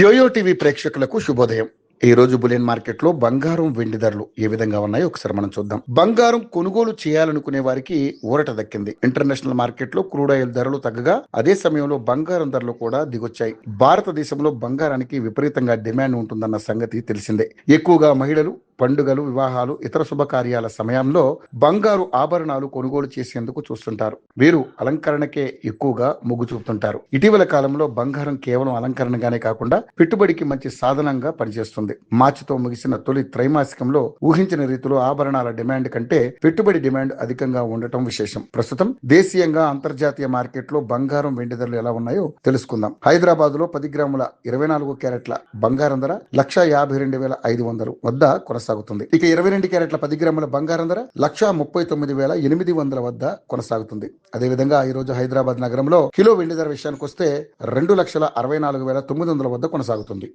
Yo-yo TV ప్రేక్షకులకు శుభోదయం. ఈ రోజు బులియన్ మార్కెట్ లో బంగారం వెండి ధరలు ఏ విధంగా ఉన్నాయో ఒకసారి మనం చూద్దాం. బంగారం కొనుగోలు చేయాలనుకునే వారికి ఊరట దక్కింది. ఇంటర్నేషనల్ మార్కెట్ లో క్రూడ్ ఆయిల్ ధరలు తగ్గగా అదే సమయంలో బంగారం ధరలు కూడా దిగొచ్చాయి. భారతదేశంలో బంగారానికి విపరీతంగా డిమాండ్ ఉంటుందన్న సంగతి తెలిసిందే. ఎక్కువగా మహిళలు పండుగలు, వివాహాలు, ఇతర శుభకార్యాల సమయంలో బంగారు ఆభరణాలు కొనుగోలు చేసేందుకు చూస్తుంటారు. వీరు అలంకరణకే ఎక్కువగా మొగ్గు చూపుతుంటారు. ఇటీవల కాలంలో బంగారం కేవలం అలంకరణగానే కాకుండా పెట్టుబడికి మంచి సాధనంగా పనిచేస్తుంది. మార్చితో ముగిసిన తొలి త్రైమాసికంలో ఊహించిన రీతిలో ఆభరణాల డిమాండ్ కంటే పెట్టుబడి డిమాండ్ అధికంగా ఉండటం విశేషం. ప్రస్తుతం దేశీయంగా అంతర్జాతీయ మార్కెట్లో బంగారం వెండి ధరలు ఎలా ఉన్నాయో తెలుసుకుందాం. హైదరాబాద్ లో 10 గ్రాముల 24 క్యారెట్ల బంగారం ధర 1,52,500 వద్ద కొనసాగుతుంది. ఇక 22 క్యారెట్ల 10 గ్రాముల బంగారం ధర 1,39,800 వద్ద కొనసాగుతుంది. అదేవిధంగా ఈ రోజు హైదరాబాద్ నగరంలో కిలో వెండి ధర విషయానికి వస్తే 2,64,900 వద్ద కొనసాగుతుంది.